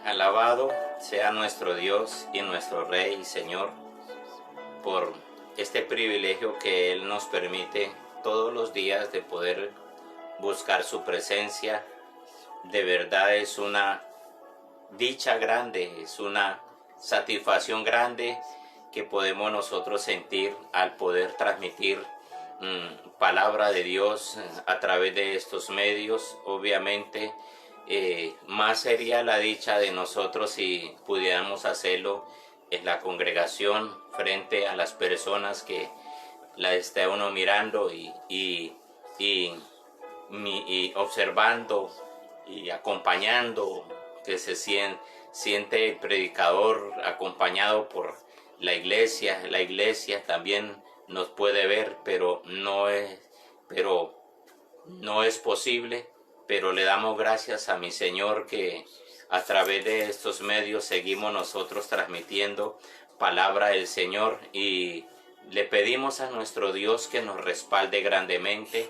Alabado sea nuestro Dios y nuestro Rey y Señor por este privilegio que Él nos permite todos los días de poder buscar su presencia. De verdad es una dicha grande, es una satisfacción grande que podemos nosotros sentir al poder transmitir palabra de Dios a través de estos medios. Obviamente más sería la dicha de nosotros si pudiéramos hacerlo en la congregación frente a las personas que la esté uno mirando y observando y acompañando, que se siente el predicador acompañado por la iglesia también nos puede ver, pero no es posible. Pero le damos gracias a mi Señor que a través de estos medios seguimos nosotros transmitiendo palabra del Señor, y le pedimos a nuestro Dios que nos respalde grandemente,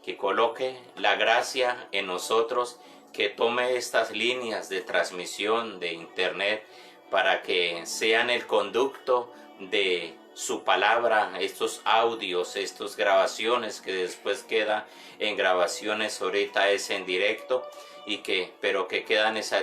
que coloque la gracia en nosotros, que tome estas líneas de transmisión de internet para que sean el conducto de su palabra, estos audios, estas grabaciones que después quedan en grabaciones, ahorita es en directo, pero que quedan esa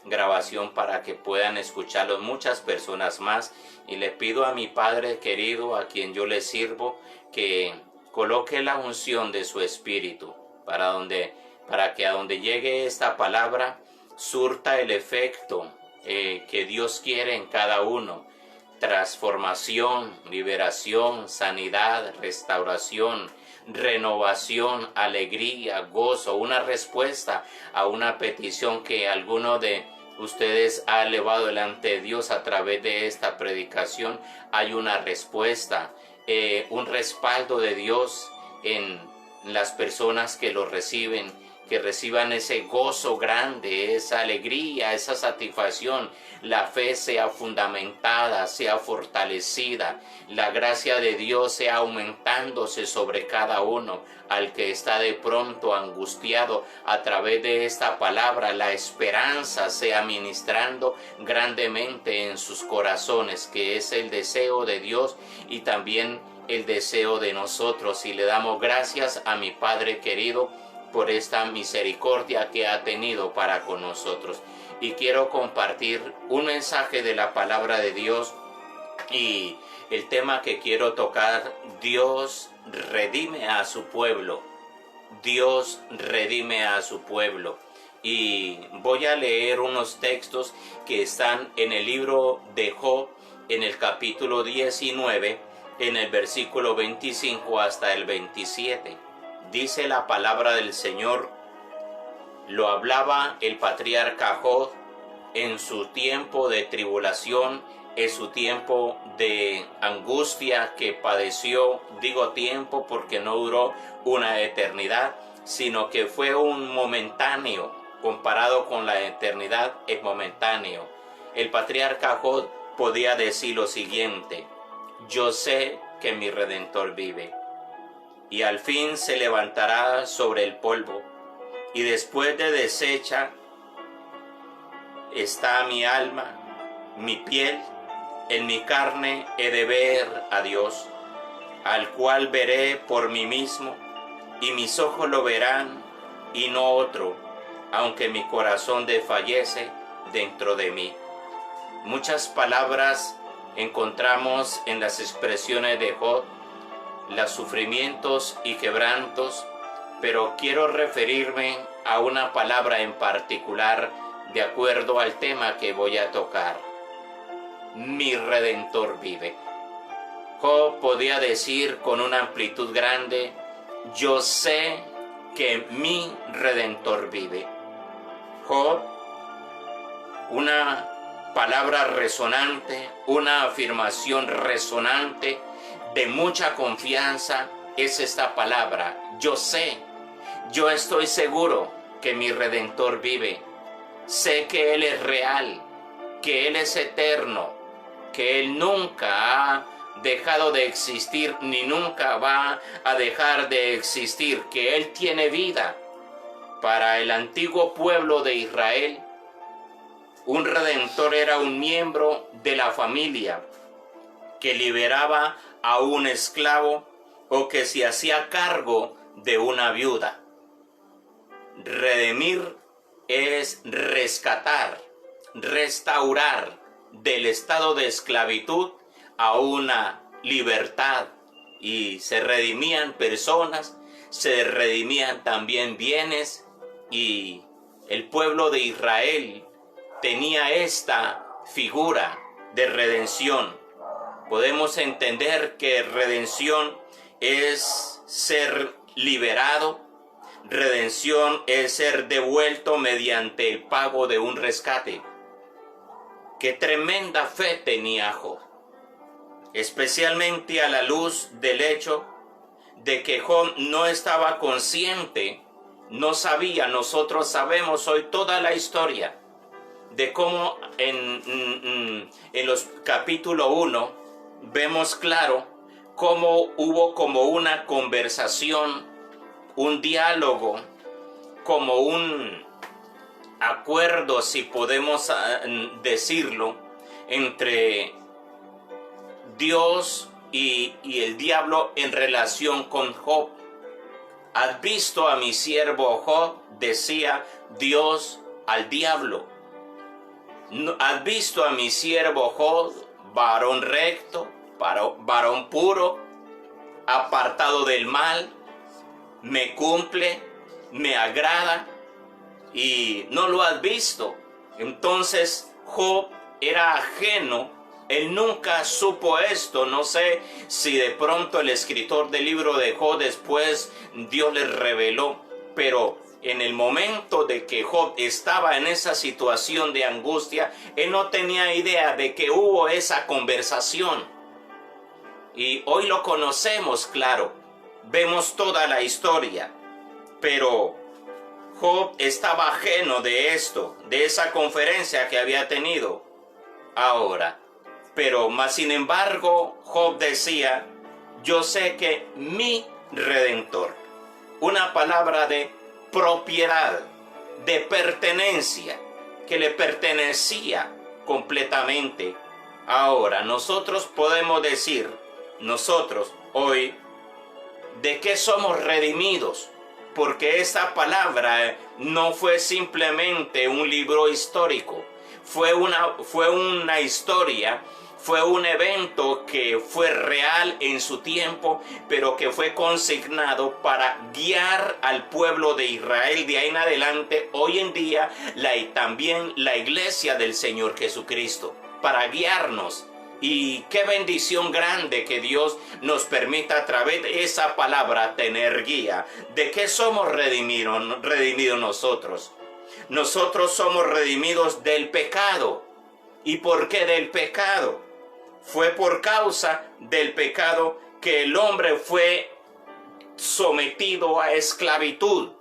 grabación para que puedan escucharlo muchas personas más. Y le pido a mi Padre querido, a quien yo le sirvo, que coloque la unción de su Espíritu para que a donde llegue esta palabra surta el efecto que Dios quiere en cada uno. Transformación, liberación, sanidad, restauración, renovación, alegría, gozo, una respuesta a una petición que alguno de ustedes ha elevado delante de Dios a través de esta predicación. Hay una respuesta, un respaldo de Dios en las personas que lo reciben, que reciban ese gozo grande, esa alegría, esa satisfacción. La fe sea fundamentada, sea fortalecida, la gracia de Dios sea aumentándose sobre cada uno. Al que está de pronto angustiado, a través de esta palabra, la esperanza sea ministrando grandemente en sus corazones, que es el deseo de Dios y también el deseo de nosotros. Y le damos gracias a mi Padre querido por esta misericordia que ha tenido para con nosotros. Y quiero compartir un mensaje de la palabra de Dios, y el tema que quiero tocar: Dios redime a su pueblo. Dios redime a su pueblo. Y voy a leer unos textos que están en el libro de Job, en el capítulo 19, en el versículo 25 hasta el 27. Dice la palabra del Señor: lo hablaba el patriarca Job en su tiempo de tribulación, en su tiempo de angustia que padeció. Digo tiempo porque no duró una eternidad, sino que fue un momentáneo. Comparado con la eternidad, es momentáneo. El patriarca Job podía decir lo siguiente: yo sé que mi Redentor vive, y al fin se levantará sobre el polvo, y después de deshecha está mi alma, mi piel, en mi carne he de ver a Dios, al cual veré por mí mismo, y mis ojos lo verán, y no otro, aunque mi corazón desfallece dentro de mí. Muchas palabras encontramos en las expresiones de Job, los sufrimientos y quebrantos, pero quiero referirme a una palabra en particular de acuerdo al tema que voy a tocar. Mi Redentor vive. Job podía decir con una amplitud grande: yo sé que mi Redentor vive. Job, una palabra resonante, una afirmación resonante de mucha confianza es esta palabra: yo sé, yo estoy seguro que mi Redentor vive. Sé que Él es real, que Él es eterno, que Él nunca ha dejado de existir ni nunca va a dejar de existir, que Él tiene vida. Para el antiguo pueblo de Israel, Un redentor era un miembro de la familia que liberaba a un esclavo o que se hacía cargo de una viuda. Redimir es rescatar, restaurar del estado de esclavitud a una libertad. Y se redimían personas, se redimían también bienes, y el pueblo de Israel tenía esta figura de redención. Podemos entender que redención es ser liberado, redención es ser devuelto mediante el pago de un rescate. Qué tremenda fe tenía Job, especialmente a la luz del hecho de que Job no estaba consciente, no sabía. Nosotros sabemos hoy toda la historia de cómo en los capítulo 1 vemos claro cómo hubo como una conversación, un diálogo, como un acuerdo, si podemos decirlo, entre Dios y el diablo en relación con Job. ¿Has visto a mi siervo Job?, decía Dios al diablo. ¿Has visto a mi siervo Job, varón recto, varón puro, apartado del mal? Me cumple, me agrada, y no lo has visto. Entonces Job era ajeno. Él nunca supo esto. No sé si de pronto el escritor del libro de Job después Dios le reveló, pero en el momento de que Job estaba en esa situación de angustia, él no tenía idea de que hubo esa conversación. Y hoy lo conocemos, claro, vemos toda la historia, pero Job estaba ajeno de esto, de esa conferencia que había tenido. Ahora, pero más sin embargo, Job decía, yo sé que mi Redentor, una palabra de propiedad, de pertenencia, que le pertenecía completamente. Ahora, nosotros podemos decir, nosotros hoy, ¿de qué somos redimidos? Porque esta palabra no fue simplemente un libro histórico, fue una historia, fue un evento que fue real en su tiempo, pero que fue consignado para guiar al pueblo de Israel de ahí en adelante, hoy en día, también la iglesia del Señor Jesucristo, para guiarnos. Y qué bendición grande que Dios nos permita a través de esa palabra tener guía. ¿De qué somos redimidos nosotros? Nosotros somos redimidos del pecado. ¿Y por qué del pecado? Fue por causa del pecado que el hombre fue sometido a esclavitud.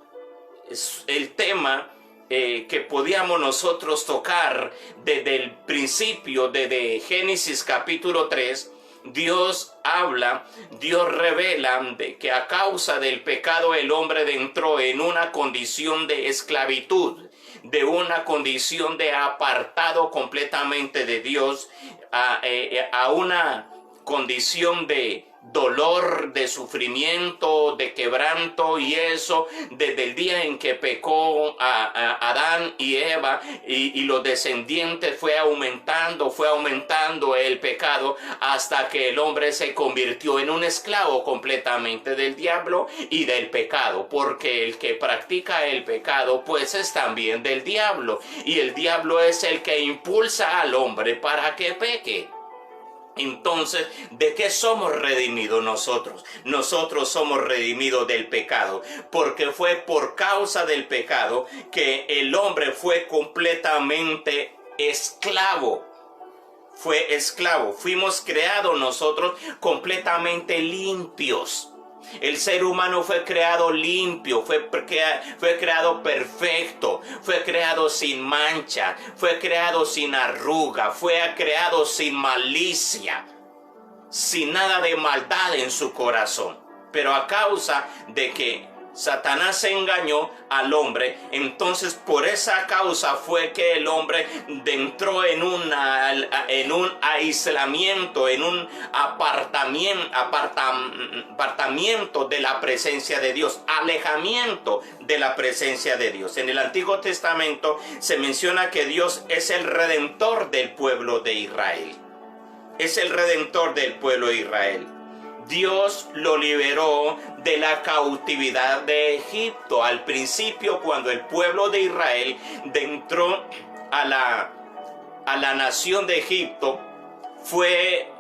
Es el tema que podíamos nosotros tocar desde el principio, desde Génesis capítulo 3. Dios habla, Dios revela de que a causa del pecado el hombre entró en una condición de esclavitud, de una condición de apartado completamente de Dios, a una condición de dolor, de sufrimiento, de quebranto, y eso desde el día en que pecó a Adán y Eva y los descendientes fue aumentando el pecado hasta que el hombre se convirtió en un esclavo completamente del diablo y del pecado, porque el que practica el pecado pues es también del diablo, y el diablo es el que impulsa al hombre para que peque. Entonces, ¿de qué somos redimidos nosotros? Nosotros somos redimidos del pecado, porque fue por causa del pecado que el hombre fue completamente esclavo. Fue esclavo. Fuimos creados nosotros completamente limpios. El ser humano fue creado limpio, fue creado perfecto, fue creado sin mancha, fue creado sin arruga, fue creado sin malicia, sin nada de maldad en su corazón. Pero a causa de que Satanás engañó al hombre, entonces por esa causa fue que el hombre entró en un aislamiento, en un apartamiento de la presencia de Dios, alejamiento de la presencia de Dios. En el Antiguo Testamento se menciona que Dios es el redentor del pueblo de Israel. Es el redentor del pueblo de Israel. Dios lo liberó de la cautividad de Egipto. Al principio, cuando el pueblo de Israel entró a la nación de Egipto, fue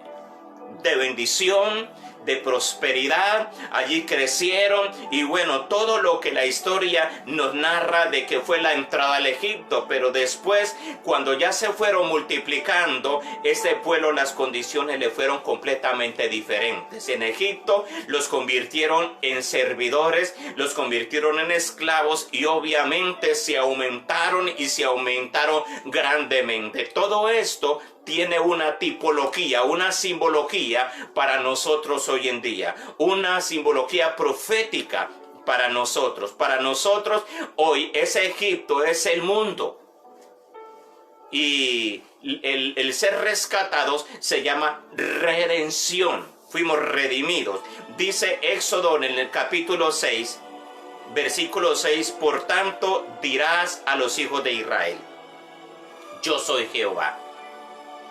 de bendición, de prosperidad. Allí crecieron y bueno, todo lo que la historia nos narra de que fue la entrada al Egipto. Pero después, cuando ya se fueron multiplicando, este pueblo, las condiciones le fueron completamente diferentes. En Egipto los convirtieron en servidores, los convirtieron en esclavos y obviamente se aumentaron grandemente. Todo esto tiene una tipología, una simbología para nosotros hoy en día, una simbología profética para nosotros. Para nosotros hoy ese Egipto es el mundo. Y el ser rescatados se llama redención. Fuimos redimidos. Dice Éxodo en el capítulo 6, versículo 6, por tanto dirás a los hijos de Israel, yo soy Jehová.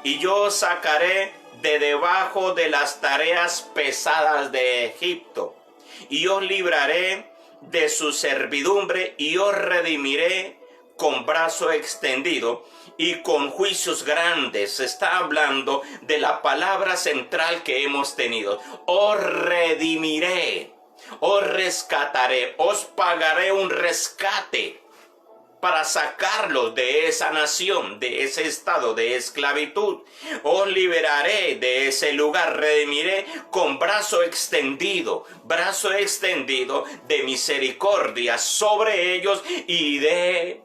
Y yo os sacaré de debajo de las tareas pesadas de Egipto, y os libraré de su servidumbre, y os redimiré con brazo extendido y con juicios grandes. Se está hablando de la palabra central que hemos tenido. Os redimiré, os rescataré, os pagaré un rescate para sacarlos de esa nación, de ese estado de esclavitud. Os liberaré de ese lugar, redimiré con brazo extendido de misericordia sobre ellos y de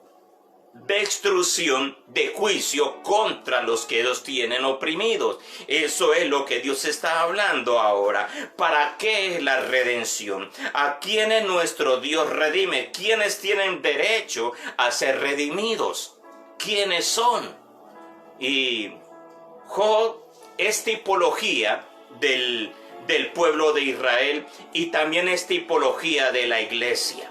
destrucción, de juicio contra los que los tienen oprimidos. Eso es lo que Dios está hablando ahora. ¿Para qué es la redención? ¿A quiénes nuestro Dios redime? ¿Quiénes tienen derecho a ser redimidos? ¿Quiénes son? Y Job es tipología del pueblo de Israel y también es tipología de la iglesia.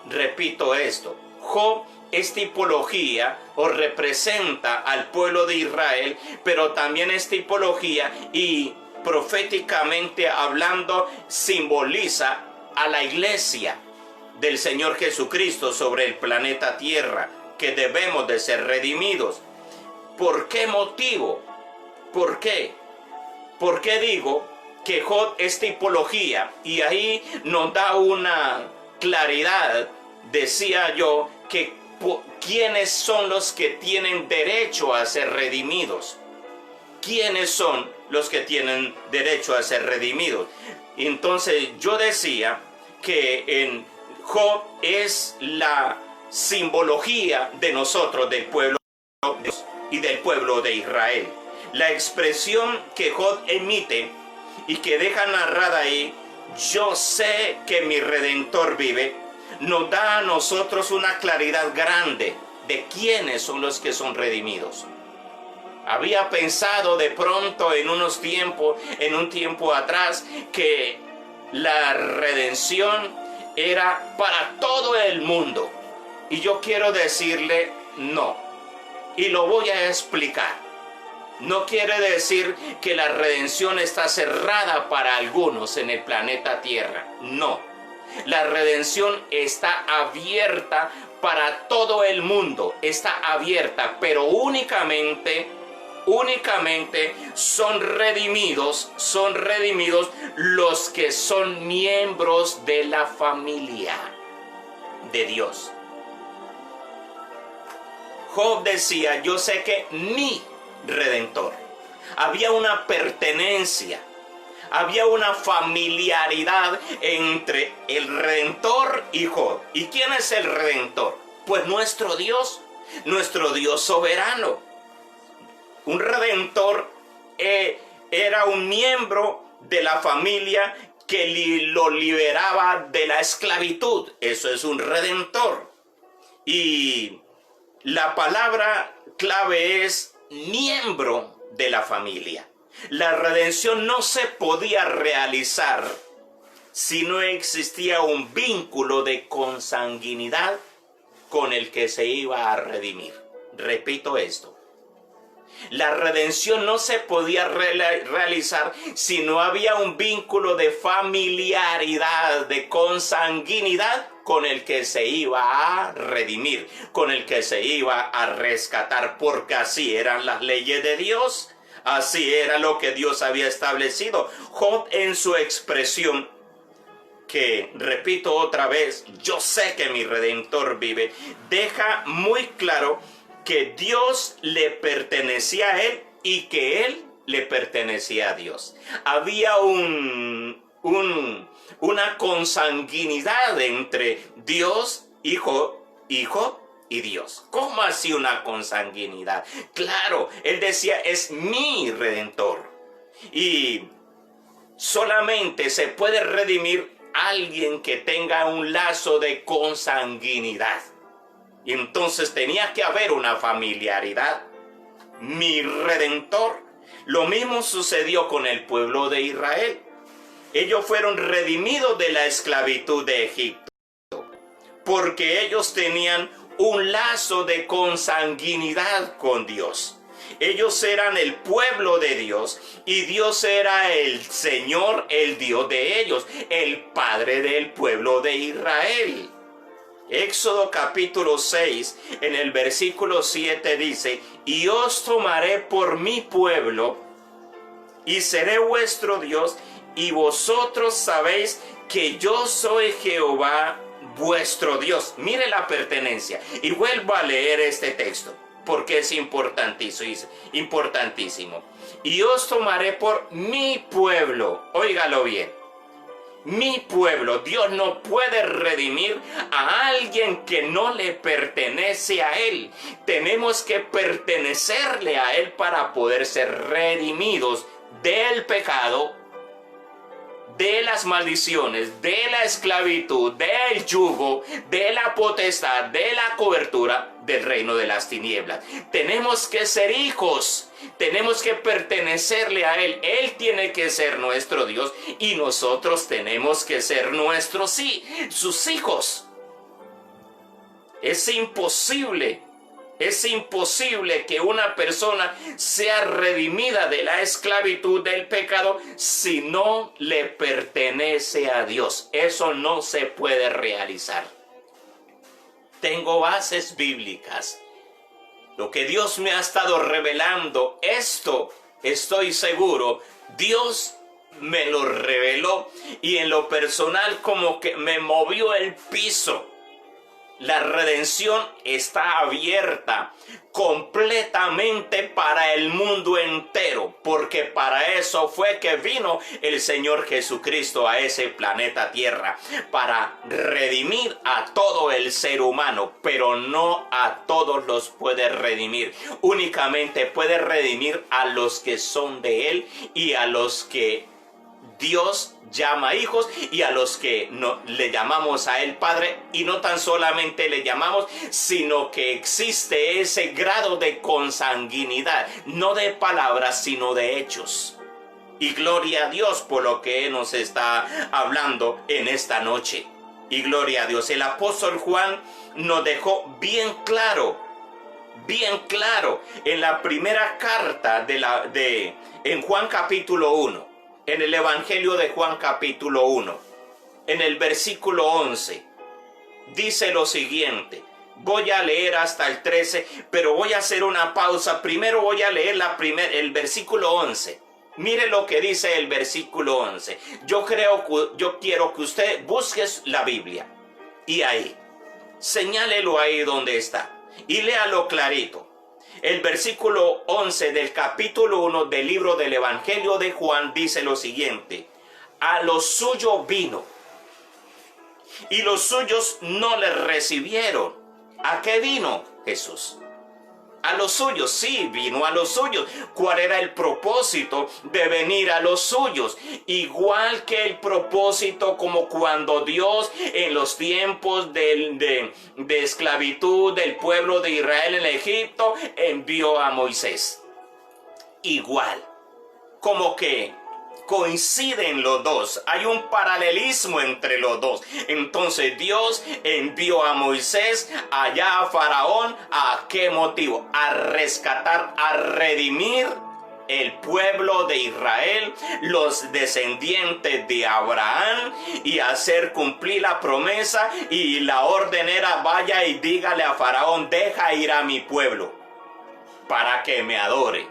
Repito esto, Job es tipología o representa al pueblo de Israel, pero también es tipología y proféticamente hablando simboliza a la iglesia del Señor Jesucristo sobre el planeta Tierra, que debemos de ser redimidos. ¿Por qué motivo? ¿Por qué? ¿Por qué digo que Job es tipología? Y ahí nos da una claridad, decía yo, que ¿quiénes son los que tienen derecho a ser redimidos? ¿Quiénes son los que tienen derecho a ser redimidos? Entonces yo decía que en Job es la simbología de nosotros, del pueblo de Dios y del pueblo de Israel. La expresión que Job emite y que deja narrada ahí, yo sé que mi Redentor vive, nos da a nosotros una claridad grande de quiénes son los que son redimidos. Había pensado de pronto en un tiempo atrás, que la redención era para todo el mundo. Y yo quiero decirle no. Y lo voy a explicar. No quiere decir que la redención está cerrada para algunos en el planeta Tierra. No. La redención está abierta para todo el mundo. Está abierta, pero únicamente son redimidos los que son miembros de la familia de Dios. Job decía, yo sé que mi Redentor. Había una pertenencia, había una familiaridad entre el Redentor y Job. ¿Y quién es el Redentor? Pues nuestro Dios soberano. Un Redentor era un miembro de la familia que lo liberaba de la esclavitud. Eso es un redentor. Y la palabra clave es miembro de la familia. La redención no se podía realizar si no existía un vínculo de consanguinidad con el que se iba a redimir. Repito esto. La redención no se podía realizar si no había un vínculo de familiaridad, de consanguinidad con el que se iba a redimir, con el que se iba a rescatar, porque así eran las leyes de Dios, así era lo que Dios había establecido. Job, en su expresión, que repito otra vez, yo sé que mi Redentor vive, deja muy claro que Dios le pertenecía a él y que él le pertenecía a Dios. Había una consanguinidad entre Dios, Hijo y Dios. ¿Cómo así una consanguinidad? Claro, él decía, es mi Redentor. Y solamente se puede redimir alguien que tenga un lazo de consanguinidad. Y entonces tenía que haber una familiaridad. Mi Redentor. Lo mismo sucedió con el pueblo de Israel. Ellos fueron redimidos de la esclavitud de Egipto, porque ellos tenían un lazo de consanguinidad con Dios. Ellos eran el pueblo de Dios y Dios era el Señor, el Dios de ellos, el Padre del pueblo de Israel. Éxodo capítulo 6, en el versículo 7 dice, y os tomaré por mi pueblo y seré vuestro Dios, y vosotros sabéis que yo soy Jehová vuestro Dios. Mire la pertenencia. Y vuelvo a leer este texto, porque es importantísimo. Y os tomaré por mi pueblo. Óigalo bien. Mi pueblo. Dios no puede redimir a alguien que no le pertenece a Él. Tenemos que pertenecerle a Él para poder ser redimidos del pecado, de las maldiciones, de la esclavitud, del yugo, de la potestad, de la cobertura del reino de las tinieblas. Tenemos que ser hijos, tenemos que pertenecerle a Él. Él tiene que ser nuestro Dios y nosotros tenemos que ser sus hijos. Es imposible que una persona sea redimida de la esclavitud del pecado si no le pertenece a Dios. Eso no se puede realizar. Tengo bases bíblicas. Lo que Dios me ha estado revelando, esto estoy seguro, Dios me lo reveló y en lo personal como que me movió el piso. La redención está abierta completamente para el mundo entero, porque para eso fue que vino el Señor Jesucristo a ese planeta Tierra, para redimir a todo el ser humano, pero no a todos los puede redimir. Únicamente puede redimir a los que son de Él y a los que Dios llama hijos y a los que no, le llamamos a Él Padre, y no tan solamente le llamamos, sino que existe ese grado de consanguinidad, no de palabras, sino de hechos. Y gloria a Dios por lo que nos está hablando en esta noche. Y gloria a Dios. El apóstol Juan nos dejó bien claro, en la primera carta en Juan capítulo 1. En el Evangelio de Juan capítulo 1, en el versículo 11, dice lo siguiente. Voy a leer hasta el 13, pero voy a hacer una pausa. Primero voy a leer el versículo 11. Mire lo que dice el versículo 11. Yo quiero que usted busque la Biblia. Y ahí, señálelo ahí donde está. Y léalo clarito. El versículo 11 del capítulo 1 del libro del Evangelio de Juan dice lo siguiente. A los suyos vino, y los suyos no le recibieron. ¿A qué vino Jesús? A los suyos, sí, vino a los suyos. ¿Cuál era el propósito de venir a los suyos? Igual que el propósito como cuando Dios en los tiempos de esclavitud del pueblo de Israel en Egipto envió a Moisés. Igual, como que coinciden los dos, hay un paralelismo entre los dos. Entonces Dios envió a Moisés allá a Faraón. ¿A qué motivo? A rescatar, a redimir el pueblo de Israel, los descendientes de Abraham, y hacer cumplir la promesa. Y la orden era: vaya y dígale a Faraón, deja ir a mi pueblo para que me adore.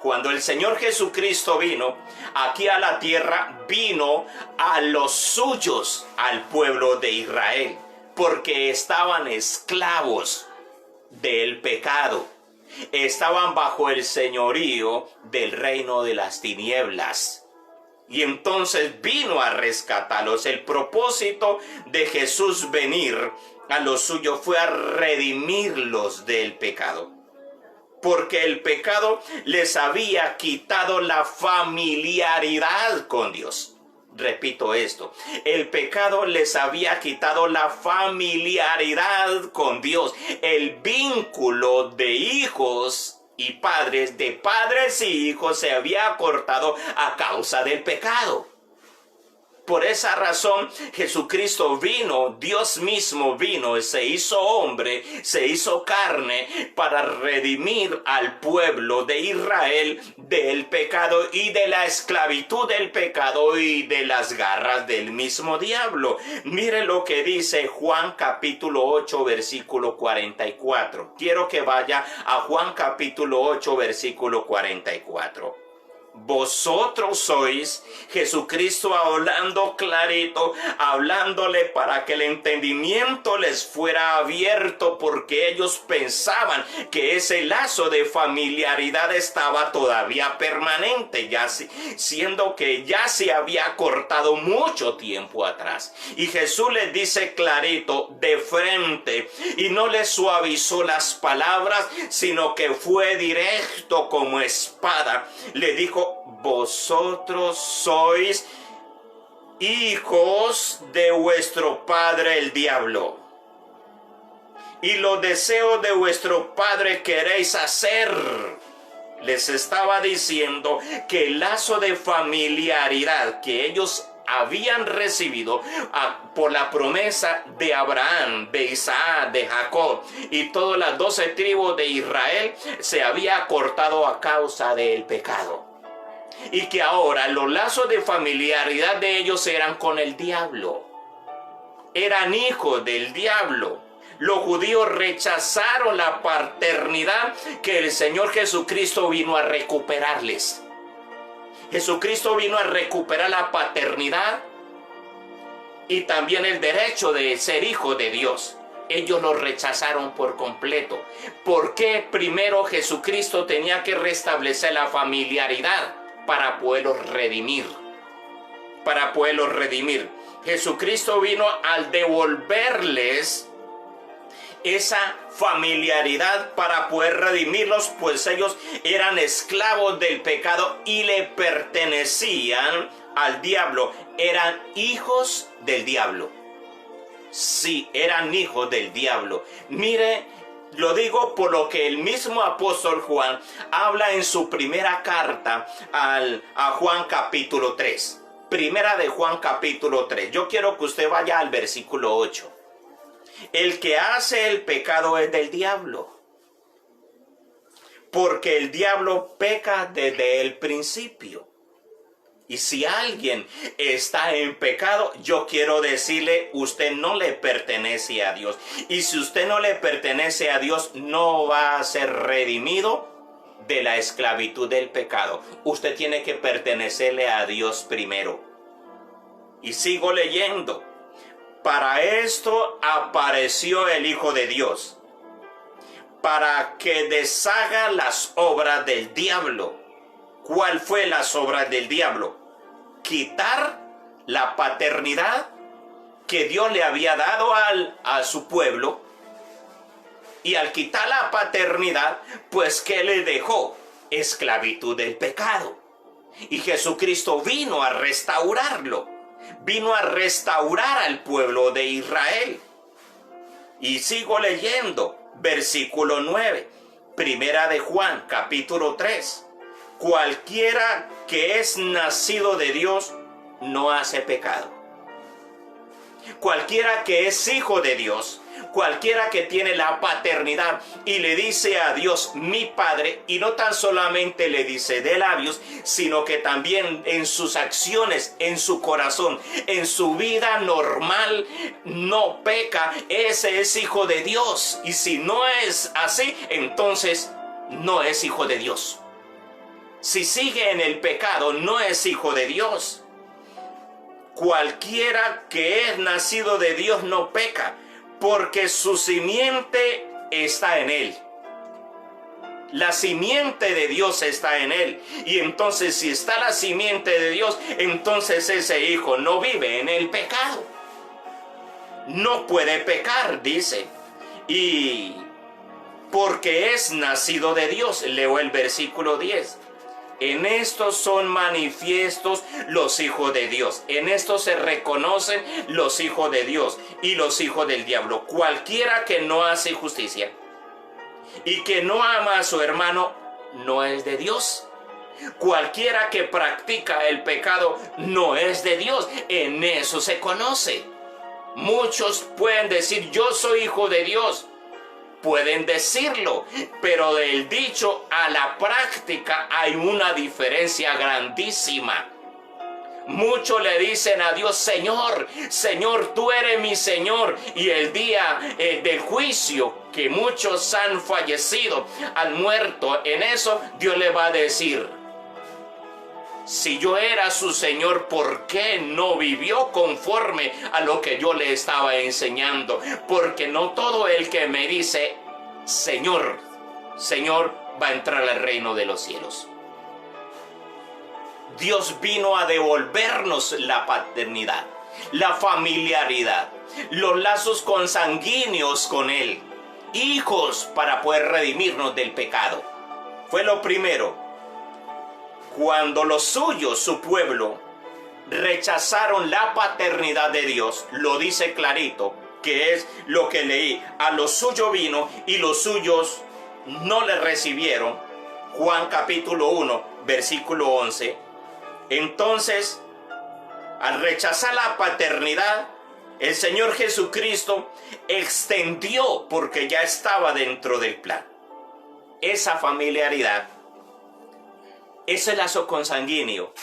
Cuando el Señor Jesucristo vino aquí a la tierra, vino a los suyos, al pueblo de Israel, porque estaban esclavos del pecado, estaban bajo el señorío del reino de las tinieblas. Y entonces vino a rescatarlos. El propósito de Jesús venir a los suyos fue a redimirlos del pecado. Porque el pecado les había quitado la familiaridad con Dios. Repito esto, el pecado les había quitado la familiaridad con Dios, el vínculo de hijos y padres, de padres y hijos, se había cortado a causa del pecado. Por esa razón Jesucristo vino, Dios mismo vino, se hizo hombre, se hizo carne para redimir al pueblo de Israel del pecado y de la esclavitud del pecado y de las garras del mismo diablo. Mire lo que dice Juan capítulo 8 versículo 44. Quiero que vaya a Juan capítulo 8 versículo 44. Vosotros sois, Jesucristo hablando clarito, hablándole para que el entendimiento les fuera abierto, porque ellos pensaban que ese lazo de familiaridad estaba todavía permanente, ya siendo que ya se había cortado mucho tiempo atrás. Y Jesús les dice clarito, de frente, y no les suavizó las palabras, sino que fue directo como espada. Le dijo: vosotros sois hijos de vuestro padre el diablo, y los deseos de vuestro padre queréis hacer. Les estaba diciendo que el lazo de familiaridad que ellos habían recibido por la promesa de Abraham, de Isaac, de Jacob y todas las 12 tribus de Israel se había cortado a causa del pecado. Y que ahora los lazos de familiaridad de ellos eran con el diablo. Eran hijos del diablo. Los judíos rechazaron la paternidad que el Señor Jesucristo vino a recuperarles. Jesucristo vino a recuperar la paternidad y también el derecho de ser hijo de Dios. Ellos lo rechazaron por completo. ¿Por qué primero Jesucristo tenía que restablecer la familiaridad? Para poderlos redimir. Para poderlos redimir. Jesucristo vino al devolverles esa familiaridad para poder redimirlos, pues ellos eran esclavos del pecado y le pertenecían al diablo. Eran hijos del diablo. Sí, eran hijos del diablo. Mire, lo digo por lo que el mismo apóstol Juan habla en su primera carta a Juan capítulo 3. Primera de Juan capítulo 3. Yo quiero que usted vaya al versículo 8. El que hace el pecado es del diablo, porque el diablo peca desde el principio. Y si alguien está en pecado, yo quiero decirle, usted no le pertenece a Dios. Y si usted no le pertenece a Dios, no va a ser redimido de la esclavitud del pecado. Usted tiene que pertenecerle a Dios primero. Y sigo leyendo. Para esto apareció el Hijo de Dios, para que deshaga las obras del diablo. ¿Cuál fue las obras del diablo? Quitar la paternidad que Dios le había dado a su pueblo Y al quitar la paternidad, pues ¿qué le dejó? Esclavitud del pecado. Y Jesucristo vino a restaurarlo. Vino a restaurar al pueblo de Israel. Y sigo leyendo, versículo 9, primera de Juan, capítulo 3. Cualquiera que es nacido de Dios no hace pecado. Cualquiera que es hijo de Dios, cualquiera que tiene la paternidad y le dice a Dios mi Padre, y no tan solamente le dice de labios, sino que también en sus acciones, en su corazón, en su vida normal, no peca, ese es hijo de Dios. Y si no es así, entonces no es hijo de Dios. Si sigue en el pecado, no es hijo de Dios. Cualquiera que es nacido de Dios no peca, porque su simiente está en él. La simiente de Dios está en él. Y entonces, si está la simiente de Dios, entonces ese hijo no vive en el pecado. No puede pecar, dice. Y porque es nacido de Dios. Leo el versículo 10. En esto son manifiestos los hijos de Dios. En esto se reconocen los hijos de Dios y los hijos del diablo. Cualquiera que no hace justicia y que no ama a su hermano no es de Dios. Cualquiera que practica el pecado no es de Dios. En eso se conoce. Muchos pueden decir yo soy hijo de Dios. Pueden decirlo, pero del dicho a la práctica hay una diferencia grandísima. Muchos le dicen a Dios, Señor, Señor, tú eres mi Señor. Y el día del juicio, que muchos han fallecido, han muerto en eso, Dios le va a decir, si yo era su Señor, ¿por qué no vivió conforme a lo que yo le estaba enseñando? Porque no todo el que me dice, Señor, Señor, va a entrar al reino de los cielos. Dios vino a devolvernos la paternidad, la familiaridad, los lazos consanguíneos con Él, hijos para poder redimirnos del pecado. Fue lo primero. Cuando los suyos, su pueblo, rechazaron la paternidad de Dios, lo dice clarito, que es lo que leí, a los suyos vino y los suyos no le recibieron. Juan capítulo 1, versículo 11. Entonces, al rechazar la paternidad, el Señor Jesucristo extendió, porque ya estaba dentro del plan, esa familiaridad, ese lazo consanguíneo,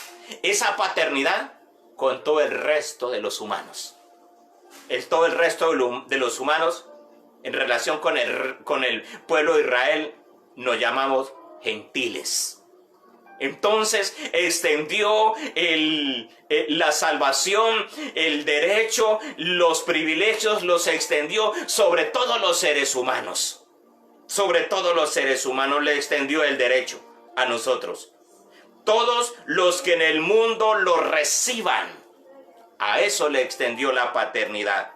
esa paternidad con todo el resto de los humanos. Todo el resto de los humanos en relación con el pueblo de Israel nos llamamos gentiles. Entonces extendió la salvación, el derecho, los privilegios, los extendió sobre todos los seres humanos. Sobre todos los seres humanos le extendió el derecho a nosotros. Todos los que en el mundo lo reciban, a eso le extendió la paternidad.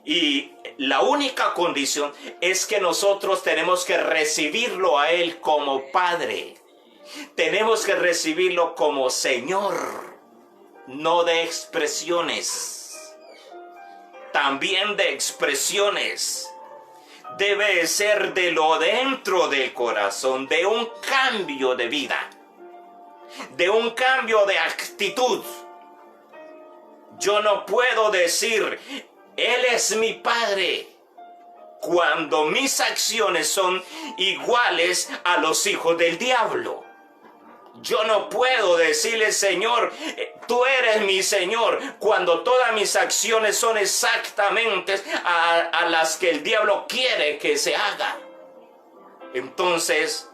Y la única condición es que nosotros tenemos que recibirlo a Él como Padre. Tenemos que recibirlo como Señor, no de expresiones. También de expresiones. Debe ser de lo dentro del corazón, de un cambio de vida, de un cambio de actitud. Yo no puedo decir, Él es mi Padre, cuando mis acciones son iguales a los hijos del diablo. Yo no puedo decirle, Señor, tú eres mi Señor, cuando todas mis acciones son exactamente a las que el diablo quiere que se haga. Entonces,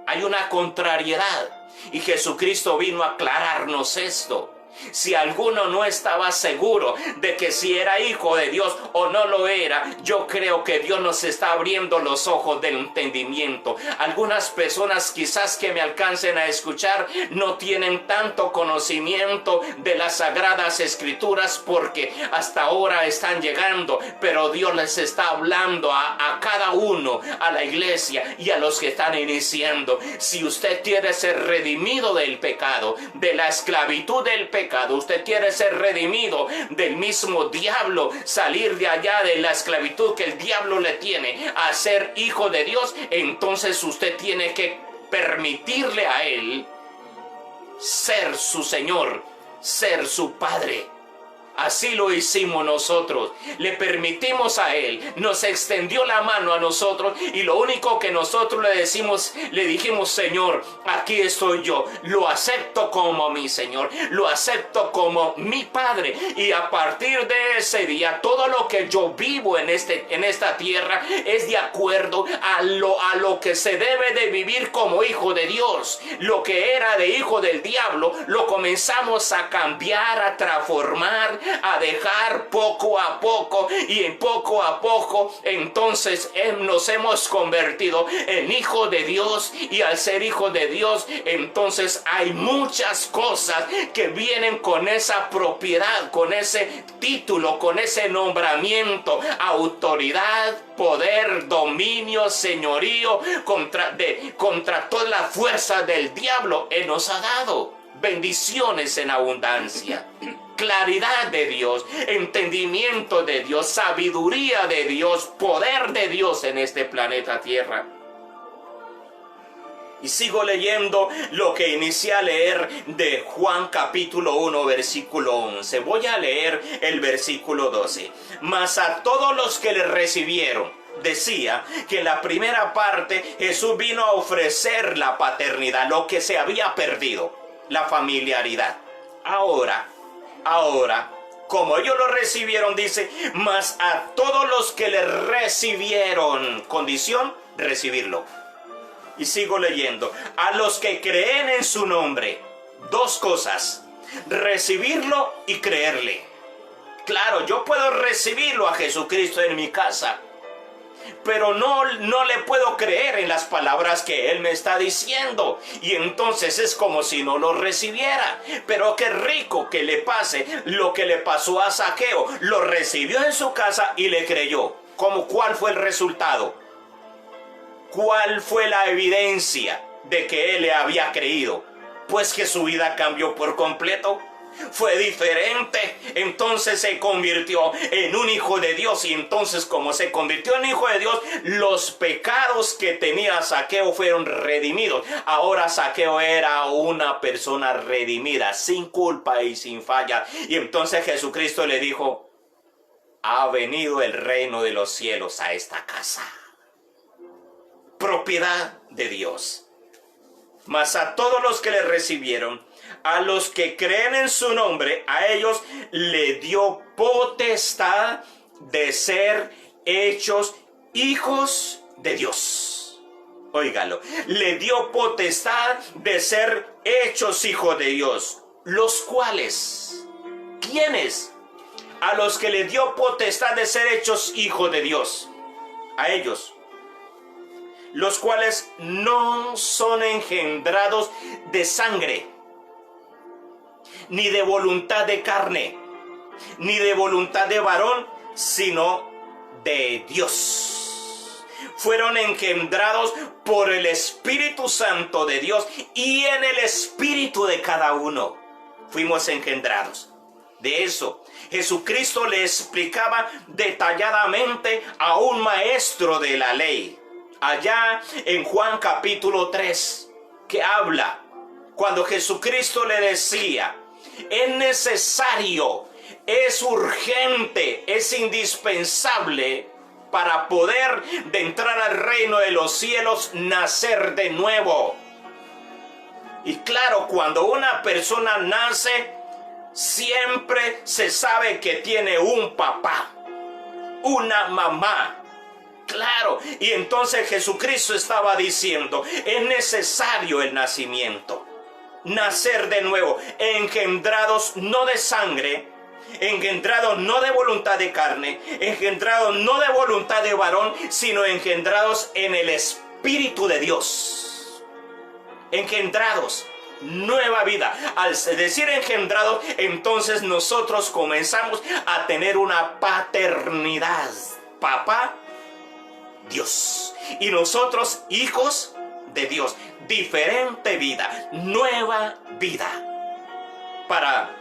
hay una contrariedad. Y Jesucristo vino a aclararnos esto. Si alguno no estaba seguro de que si era hijo de Dios o no lo era, yo creo que Dios nos está abriendo los ojos del entendimiento. Algunas personas quizás que me alcancen a escuchar no tienen tanto conocimiento de las Sagradas Escrituras porque hasta ahora están llegando, pero Dios les está hablando a cada uno, a la iglesia y a los que están iniciando. Si usted quiere ser redimido del pecado, de la esclavitud del pecado, usted quiere ser redimido del mismo diablo, salir de allá de la esclavitud que el diablo le tiene a ser hijo de Dios, entonces usted tiene que permitirle a él ser su Señor, ser su Padre. Así lo hicimos nosotros. Le permitimos a Él, nos extendió la mano a nosotros y lo único que nosotros le dijimos, Señor, aquí estoy yo. Lo acepto como mi Señor, lo acepto como mi Padre. Y a partir de ese día, todo lo que yo vivo en esta tierra es de acuerdo a lo que se debe de vivir como hijo de Dios. Lo que era de hijo del diablo, lo comenzamos a cambiar, a transformar, a dejar poco a poco, y en poco a poco entonces nos hemos convertido en hijo de Dios. Y al ser hijo de Dios, entonces hay muchas cosas que vienen con esa propiedad, con ese título, con ese nombramiento, autoridad, poder, dominio, señorío contra toda la fuerza del diablo. Él nos ha dado bendiciones en abundancia, claridad de Dios, entendimiento de Dios, sabiduría de Dios, poder de Dios en este planeta Tierra. Y sigo leyendo lo que inicié a leer de Juan capítulo 1 versículo 11. Voy a leer el versículo 12. Mas a todos los que le recibieron, decía que en la primera parte Jesús vino a ofrecer la paternidad, lo que se había perdido, la familiaridad. Ahora, como ellos lo recibieron, dice, mas a todos los que le recibieron, condición, recibirlo. Y sigo leyendo, a los que creen en su nombre, dos cosas, recibirlo y creerle. Claro, yo puedo recibirlo a Jesucristo en mi casa, pero no le puedo creer en las palabras que Él me está diciendo. Y entonces es como si no lo recibiera. Pero qué rico que le pase lo que le pasó a Zaqueo. Lo recibió en su casa y le creyó. ¿Cuál fue el resultado? ¿Cuál fue la evidencia de que él le había creído? Pues que su vida cambió por completo. Fue diferente, entonces se convirtió en un hijo de Dios. Y entonces, como se convirtió en hijo de Dios, los pecados que tenía Zaqueo fueron redimidos. Ahora Zaqueo era una persona redimida, sin culpa y sin falla. Y entonces Jesucristo le dijo, ha venido el reino de los cielos a esta casa. Propiedad de Dios. Mas a todos los que le recibieron, a los que creen en su nombre, a ellos le dio potestad de ser hechos hijos de Dios. Óigalo, le dio potestad de ser hechos hijos de Dios. Los cuales, ¿quiénes? A los que le dio potestad de ser hechos hijos de Dios. A ellos, los cuales no son engendrados de sangre, ni de voluntad de carne, ni de voluntad de varón, sino de Dios. Fueron engendrados por el Espíritu Santo de Dios, y en el espíritu de cada uno fuimos engendrados. De eso Jesucristo le explicaba detalladamente a un maestro de la ley, allá en Juan capítulo 3, que habla cuando Jesucristo le decía, es necesario, es urgente, es indispensable para poder de entrar al reino de los cielos, nacer de nuevo. Y claro, cuando una persona nace, siempre se sabe que tiene un papá, una mamá. Claro, y entonces Jesucristo estaba diciendo, es necesario el nacimiento. nacer de nuevo, engendrados no de sangre, engendrados no de voluntad de carne, engendrados no de voluntad de varón, sino engendrados en el Espíritu de Dios. Engendrados, nueva vida. Al decir engendrados, entonces nosotros comenzamos a tener una paternidad. Papá, Dios. Y nosotros, hijos de Dios. Diferente vida, nueva vida. Para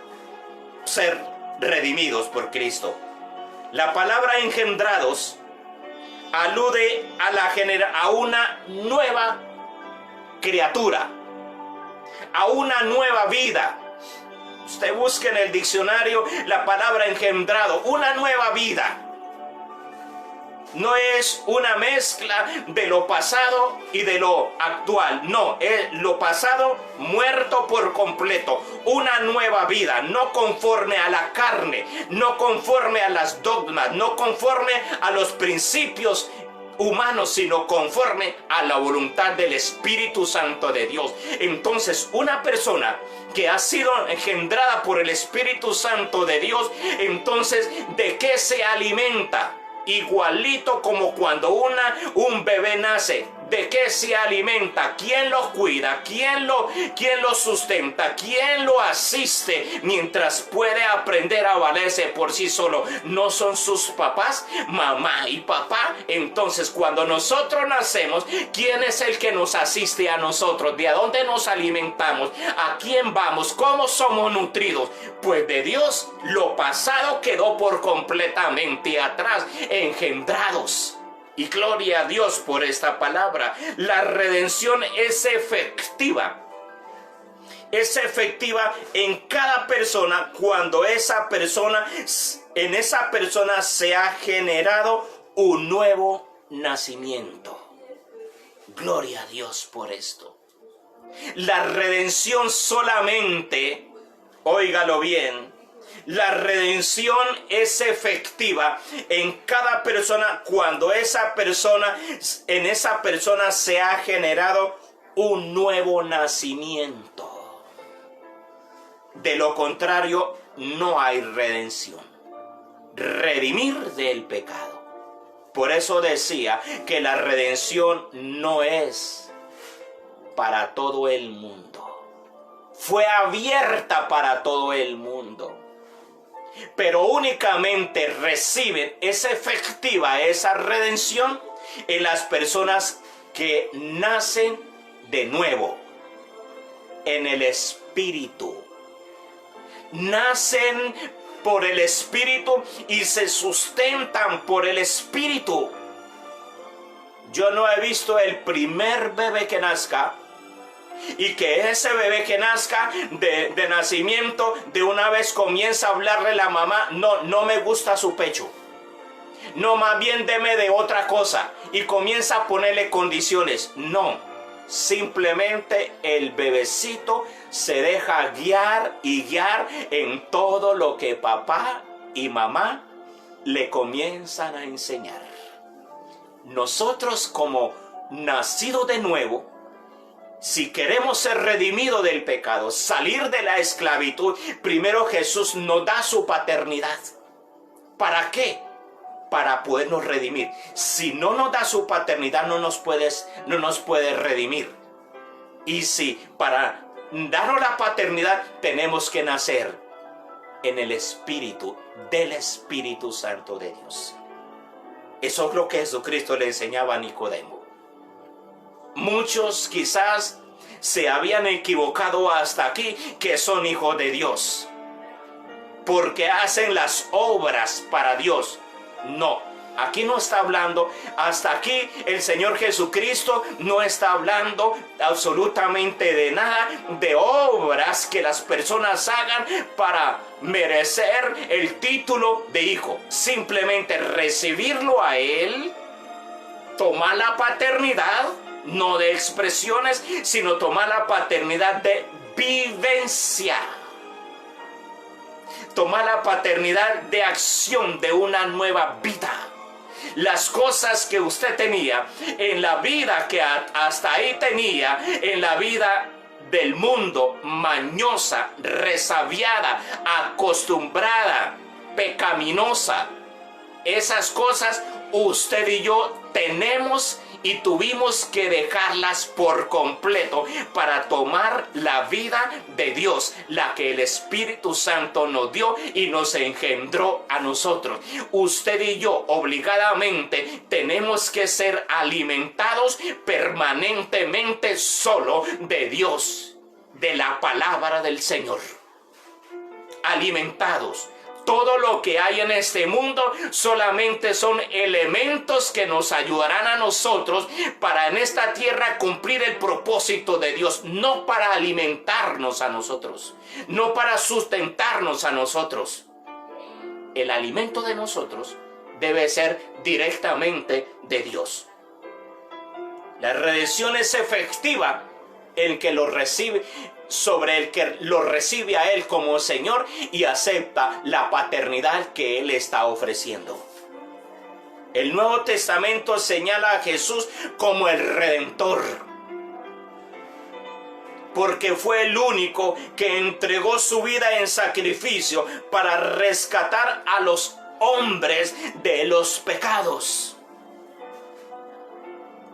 ser redimidos por Cristo. La palabra engendrados alude a una nueva criatura, a una nueva vida. Usted busque en el diccionario la palabra engendrado, una nueva vida. No es una mezcla de lo pasado y de lo actual. No, es lo pasado muerto por completo. Una nueva vida, no conforme a la carne, no conforme a las dogmas, no conforme a los principios humanos, sino conforme a la voluntad del Espíritu Santo de Dios. Entonces, una persona que ha sido engendrada por el Espíritu Santo de Dios, entonces, ¿de qué se alimenta? Igualito como cuando un bebé nace. ¿De qué se alimenta? ¿Quién lo cuida? ¿Quién lo sustenta? ¿Quién lo asiste mientras puede aprender a valerse por sí solo? ¿No son sus papás? Mamá y papá. Entonces, cuando nosotros nacemos, ¿quién es el que nos asiste a nosotros? ¿De dónde nos alimentamos? ¿A quién vamos? ¿Cómo somos nutridos? Pues de Dios, lo pasado quedó por completamente atrás, engendrados. Y gloria a Dios por esta palabra. La redención es efectiva. Es efectiva en cada persona cuando en esa persona se ha generado un nuevo nacimiento. Gloria a Dios por esto. La redención solamente, óigalo bien, la redención es efectiva en cada persona cuando en esa persona se ha generado un nuevo nacimiento. De lo contrario, no hay redención. Redimir del pecado. Por eso decía que la redención no es para todo el mundo. Fue abierta para todo el mundo. Pero únicamente reciben esa efectiva, esa redención en las personas que nacen de nuevo en el Espíritu. Nacen por el Espíritu y se sustentan por el Espíritu. Yo no he visto el primer bebé que nazca y que ese bebé que nazca de nacimiento de una vez comienza a hablarle la mamá, no me gusta su pecho, no, más bien deme de otra cosa, y comienza a ponerle condiciones. No, simplemente el bebecito se deja guiar y guiar en todo lo que papá y mamá le comienzan a enseñar. Nosotros, como nacidos de nuevo, si queremos ser redimidos del pecado, salir de la esclavitud, primero Jesús nos da su paternidad. ¿Para qué? Para podernos redimir. Si no nos da su paternidad, no nos puede redimir. Y si para darnos la paternidad tenemos que nacer en el Espíritu, del Espíritu Santo de Dios. Eso es lo que Jesucristo le enseñaba a Nicodemo. Muchos quizás se habían equivocado hasta aquí, que son hijos de Dios, porque hacen las obras para Dios. No, aquí no está hablando, hasta aquí el Señor Jesucristo no está hablando absolutamente de nada, de obras que las personas hagan para merecer el título de hijo. Simplemente recibirlo a Él, tomar la paternidad, no de expresiones, sino tomar la paternidad de vivencia. Tomar la paternidad de acción, de una nueva vida. Las cosas que usted tenía en la vida que hasta ahí tenía, en la vida del mundo, mañosa, resabiada, acostumbrada, pecaminosa. Esas cosas usted y yo tenemos y tuvimos que dejarlas por completo para tomar la vida de Dios, la que el Espíritu Santo nos dio y nos engendró a nosotros. Usted y yo obligadamente tenemos que ser alimentados permanentemente solo de Dios, de la palabra del Señor. Alimentados. Todo lo que hay en este mundo solamente son elementos que nos ayudarán a nosotros para en esta tierra cumplir el propósito de Dios, no para alimentarnos a nosotros, no para sustentarnos a nosotros. El alimento de nosotros debe ser directamente de Dios. La redención es efectiva el que lo recibe, sobre el que lo recibe a Él como Señor y acepta la paternidad que Él está ofreciendo. El Nuevo Testamento señala a Jesús como el Redentor, porque fue el único que entregó su vida en sacrificio para rescatar a los hombres de los pecados.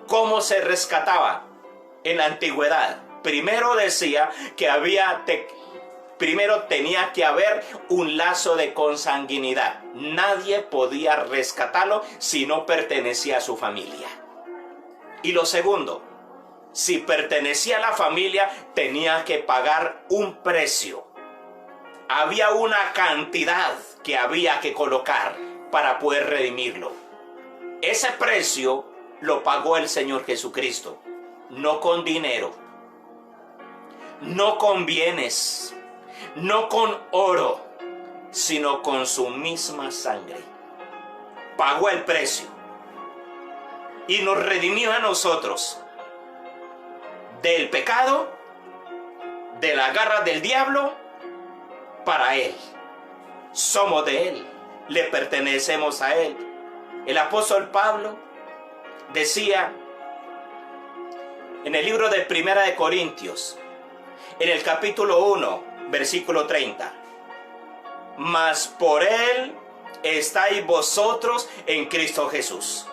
¿Cómo se rescataba en la antigüedad? Primero decía que primero tenía que haber un lazo de consanguinidad. Nadie podía rescatarlo si no pertenecía a su familia. Y lo segundo, si pertenecía a la familia, tenía que pagar un precio. Había una cantidad que había que colocar para poder redimirlo. Ese precio lo pagó el Señor Jesucristo, no con dinero, no con bienes, no con oro, sino con su misma sangre. Pagó el precio y nos redimió a nosotros del pecado, de la garra del diablo, para Él. Somos de Él, le pertenecemos a Él. El apóstol Pablo decía en el libro de Primera de Corintios, en el capítulo 1, versículo 30. Mas por Él estáis vosotros en Cristo Jesús,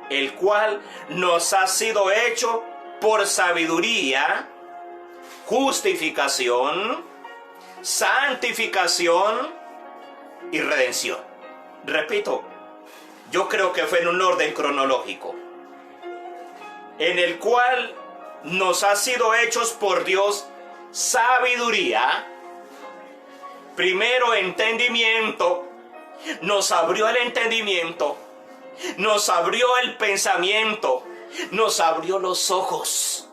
el cual nos ha sido hecho por sabiduría, justificación, santificación y redención. Repito, yo creo que fue en un orden cronológico, en el cual nos ha sido hechos por Dios sabiduría, primero entendimiento, nos abrió el entendimiento, nos abrió el pensamiento, nos abrió los ojos,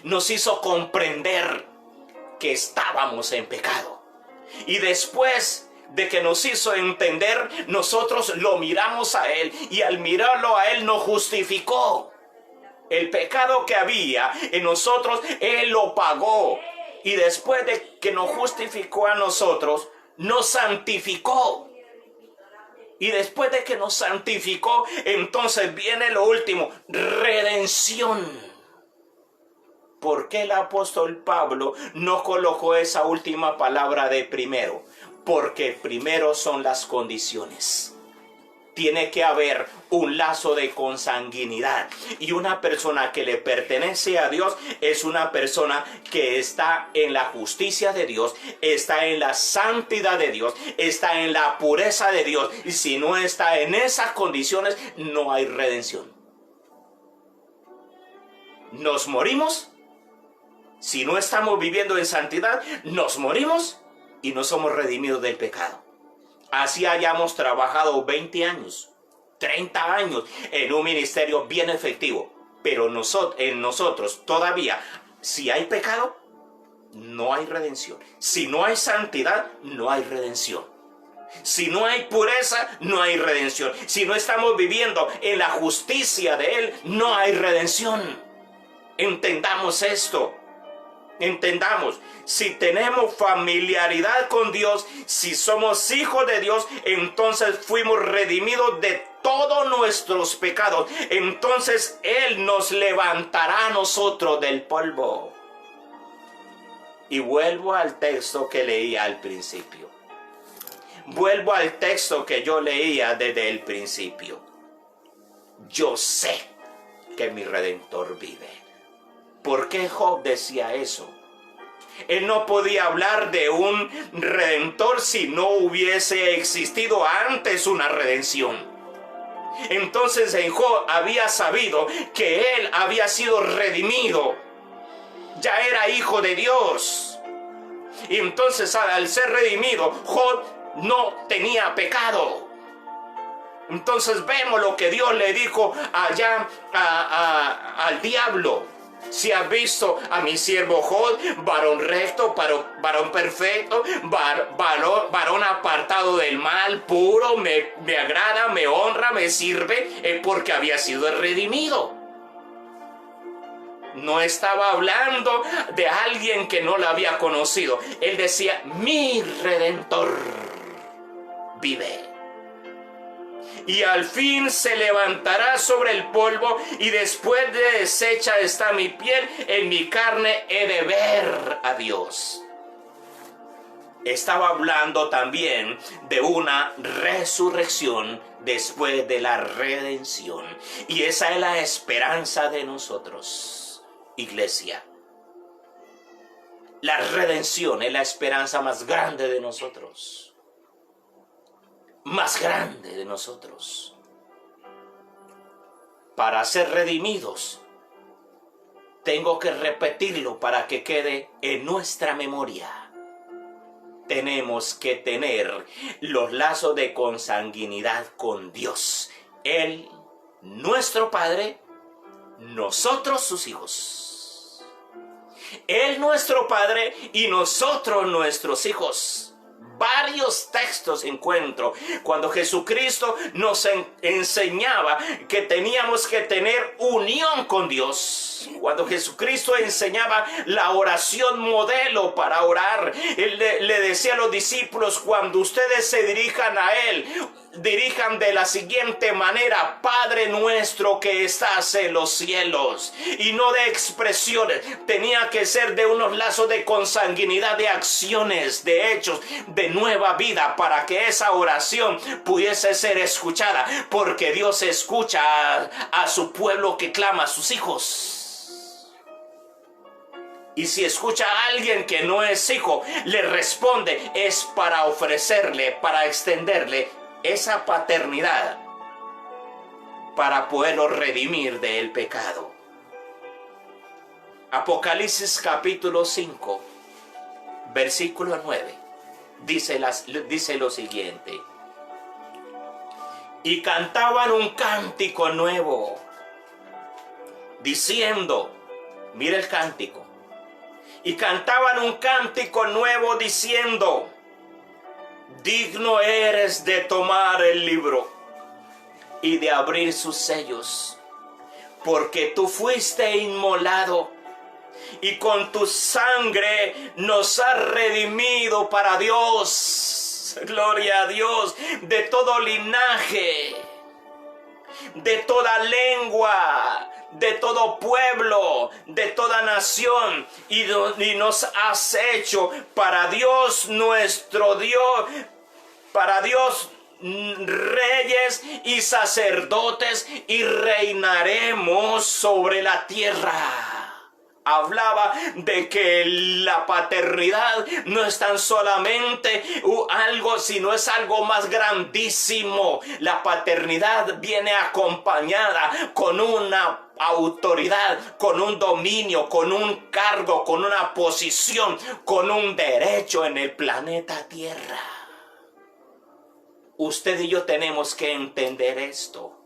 nos hizo comprender que estábamos en pecado. Y después de que nos hizo entender, nosotros lo miramos a Él y al mirarlo a Él nos justificó. El pecado que había en nosotros, Él lo pagó. Y después de que nos justificó a nosotros, nos santificó. Y después de que nos santificó, entonces viene lo último, redención. ¿Por qué el apóstol Pablo no colocó esa última palabra de primero? Porque primero son las condiciones. Tiene que haber un lazo de consanguinidad. Y una persona que le pertenece a Dios es una persona que está en la justicia de Dios, está en la santidad de Dios, está en la pureza de Dios. Y si no está en esas condiciones, no hay redención. Nos morimos. Si no estamos viviendo en santidad, nos morimos y no somos redimidos del pecado. Así hayamos trabajado 20 años, 30 años en un ministerio bien efectivo. Pero en nosotros todavía, si hay pecado, no hay redención. Si no hay santidad, no hay redención. Si no hay pureza, no hay redención. Si no estamos viviendo en la justicia de Él, no hay redención. Entendamos esto. Entendamos, si tenemos familiaridad con Dios, si somos hijos de Dios, entonces fuimos redimidos de todos nuestros pecados. Entonces Él nos levantará a nosotros del polvo. Y vuelvo al texto que leía al principio. Vuelvo al texto que yo leía desde el principio. Yo sé que mi Redentor vive. ¿Por qué Job decía eso? Él no podía hablar de un Redentor si no hubiese existido antes una redención. Entonces en Job había sabido que él había sido redimido. Ya era hijo de Dios. Y entonces al ser redimido, Job no tenía pecado. Entonces vemos lo que Dios le dijo allá al diablo. Si has visto a mi siervo Job, varón recto, varón perfecto, varón apartado del mal, puro, me agrada, me honra, me sirve, es porque había sido redimido. No estaba hablando de alguien que no lo había conocido. Él decía, mi Redentor vive. Y al fin se levantará sobre el polvo, y después de deshecha está mi piel, en mi carne he de ver a Dios. Estaba hablando también de una resurrección después de la redención. Y esa es la esperanza de nosotros, iglesia. La redención es la esperanza más grande de nosotros. Más grande de nosotros. Para ser redimidos, tengo que repetirlo para que quede en nuestra memoria. Tenemos que tener los lazos de consanguinidad con Dios. Él, nuestro Padre, nosotros sus hijos. Él, nuestro Padre, y nosotros nuestros hijos. Varios textos encuentro cuando Jesucristo nos enseñaba que teníamos que tener unión con Dios. Cuando Jesucristo enseñaba la oración modelo para orar, Él le decía a los discípulos, cuando ustedes se dirijan a Él, dirijan de la siguiente manera: Padre nuestro que estás en los cielos. Y no de expresiones, tenía que ser de unos lazos de consanguinidad, de acciones, de hechos, de nueva vida, para que esa oración pudiese ser escuchada, porque Dios escucha a su pueblo que clama, a sus hijos. Y si escucha a alguien que no es hijo, le responde, es para ofrecerle, para extenderle esa paternidad, para poderlo redimir del pecado. Apocalipsis capítulo 5, versículo 9, dice lo siguiente: y cantaban un cántico nuevo, diciendo, mira el cántico, y cantaban un cántico nuevo diciendo, digno eres de tomar el libro y de abrir sus sellos, porque tú fuiste inmolado y con tu sangre nos has redimido para Dios. Gloria a Dios, de todo linaje, de toda lengua, de todo pueblo, de toda nación, y nos has hecho para Dios nuestro Dios, para Dios reyes y sacerdotes, y reinaremos sobre la tierra. Hablaba de que la paternidad no es tan solamente algo, sino es algo más grandísimo. La paternidad viene acompañada con una autoridad, con un dominio, con un cargo, con una posición, con un derecho en el planeta Tierra. Usted y yo tenemos que entender esto.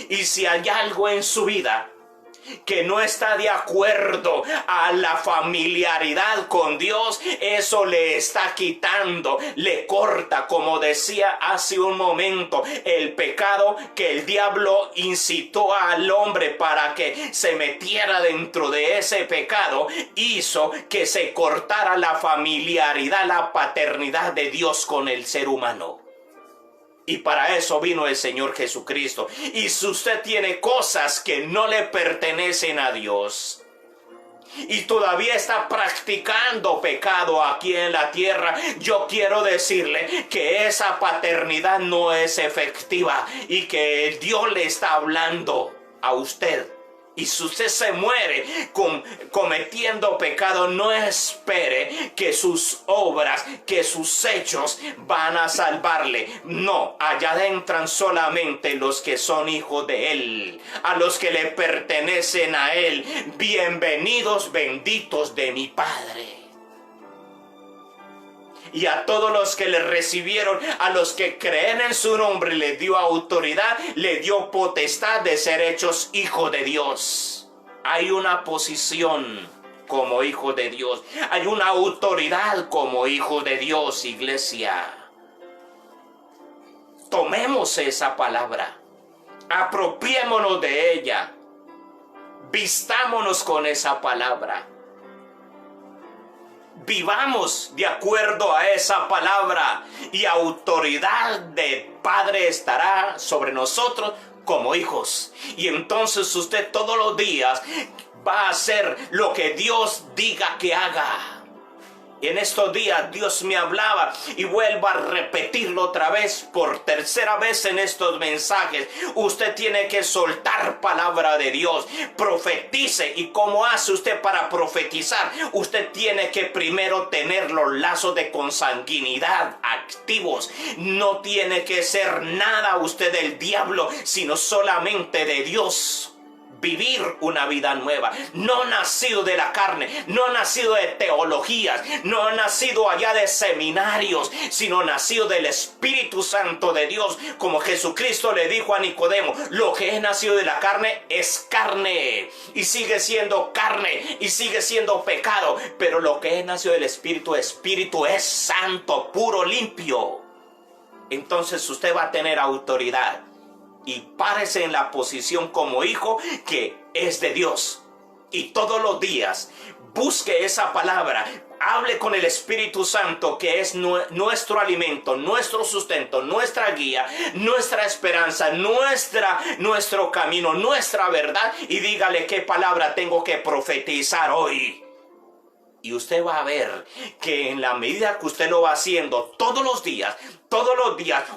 Y si hay algo en su vida que no está de acuerdo a la familiaridad con Dios, eso le está quitando, le corta, como decía hace un momento, el pecado que el diablo incitó al hombre para que se metiera dentro de ese pecado, hizo que se cortara la familiaridad, la paternidad de Dios con el ser humano. Y para eso vino el Señor Jesucristo. Y si usted tiene cosas que no le pertenecen a Dios, y todavía está practicando pecado aquí en la tierra, yo quiero decirle que esa paternidad no es efectiva y que Dios le está hablando a usted. Y si usted se muere cometiendo pecado, no espere que sus obras, que sus hechos van a salvarle. No, allá entran solamente los que son hijos de Él, a los que le pertenecen a Él. Bienvenidos, benditos de mi Padre. Y a todos los que le recibieron, a los que creen en su nombre, le dio autoridad, le dio potestad de ser hechos hijos de Dios. Hay una posición como hijo de Dios. Hay una autoridad como hijo de Dios, iglesia. Tomemos esa palabra. Apropiémonos de ella. Vistámonos con esa palabra. Vivamos de acuerdo a esa palabra y autoridad de Padre estará sobre nosotros como hijos. Y entonces usted todos los días va a hacer lo que Dios diga que haga. Y en estos días Dios me hablaba y vuelvo a repetirlo otra vez por tercera vez en estos mensajes. Usted tiene que soltar palabra de Dios. Profetice. ¿Y cómo hace usted para profetizar? Usted tiene que primero tener los lazos de consanguinidad activos. No tiene que ser nada usted del diablo, sino solamente de Dios. Vivir una vida nueva, no nacido de la carne, no nacido de teologías, no nacido allá de seminarios, sino nacido del Espíritu Santo de Dios, como Jesucristo le dijo a Nicodemo: lo que es nacido de la carne es carne, y sigue siendo carne, y sigue siendo pecado, pero lo que es nacido del Espíritu, Espíritu es santo, puro, limpio. Entonces usted va a tener autoridad. Y párese en la posición como hijo que es de Dios. Y todos los días busque esa palabra. Hable con el Espíritu Santo, que es nuestro alimento, nuestro sustento, nuestra guía, nuestra esperanza, nuestro camino, nuestra verdad. Y dígale qué palabra tengo que profetizar hoy. Y usted va a ver que en la medida que usted lo va haciendo todos los días,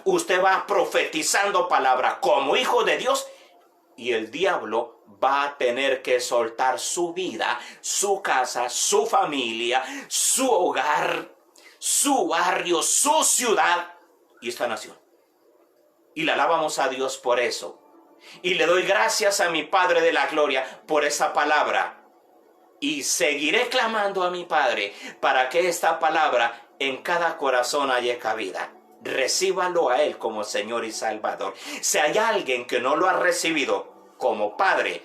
usted va profetizando palabra como hijo de Dios. Y el diablo va a tener que soltar su vida, su casa, su familia, su hogar, su barrio, su ciudad y esta nación. Y le alabamos a Dios por eso. Y le doy gracias a mi Padre de la gloria por esa palabra. Y seguiré clamando a mi Padre para que esta palabra en cada corazón haya cabida. Recíbalo a Él como Señor y Salvador. Si hay alguien que no lo ha recibido como Padre,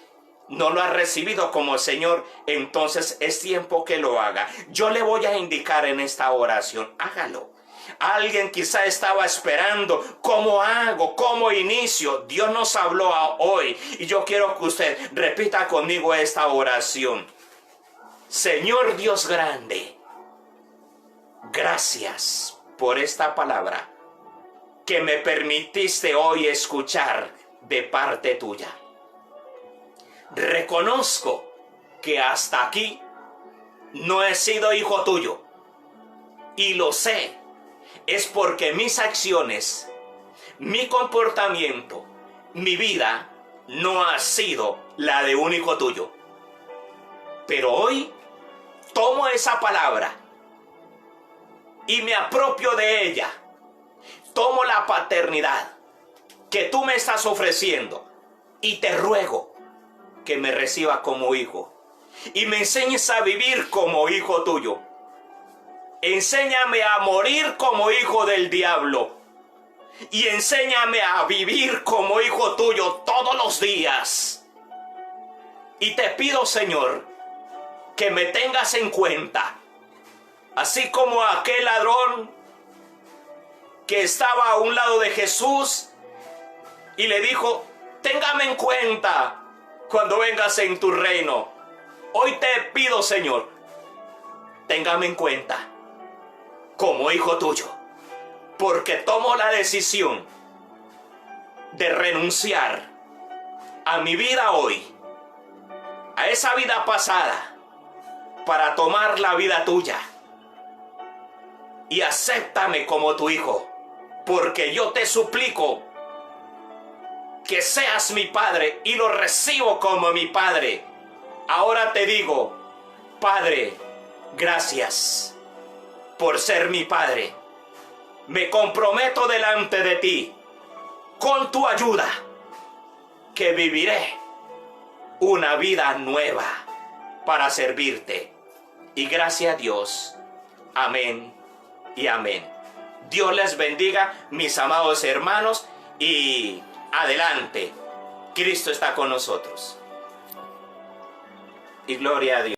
no lo ha recibido como Señor, entonces es tiempo que lo haga. Yo le voy a indicar en esta oración, hágalo. Alguien quizá estaba esperando, ¿cómo hago? ¿Cómo inicio? Dios nos habló hoy y yo quiero que usted repita conmigo esta oración. Señor Dios grande, gracias por esta palabra que me permitiste hoy escuchar de parte tuya. Reconozco que hasta aquí no he sido hijo tuyo y lo sé, es porque mis acciones, mi comportamiento, mi vida no ha sido la de un hijo tuyo. Pero hoy tomo esa palabra y me apropio de ella. Tomo la paternidad que tú me estás ofreciendo y te ruego que me recibas como hijo y me enseñes a vivir como hijo tuyo. Enséñame a morir como hijo del diablo y enséñame a vivir como hijo tuyo todos los días. Y te pido, Señor, que me tengas en cuenta, así como aquel ladrón que estaba a un lado de Jesús y le dijo: téngame en cuenta cuando vengas en tu reino. Hoy te pido, Señor, téngame en cuenta como hijo tuyo, porque tomo la decisión de renunciar a mi vida hoy, a esa vida pasada, para tomar la vida tuya. Y acéptame como tu hijo, porque yo te suplico que seas mi Padre y lo recibo como mi Padre. Ahora te digo, Padre, gracias por ser mi Padre. Me comprometo delante de ti, con tu ayuda, que viviré una vida nueva para servirte. Y gracias a Dios. Amén y amén. Dios les bendiga, mis amados hermanos, y adelante. Cristo está con nosotros. Y gloria a Dios.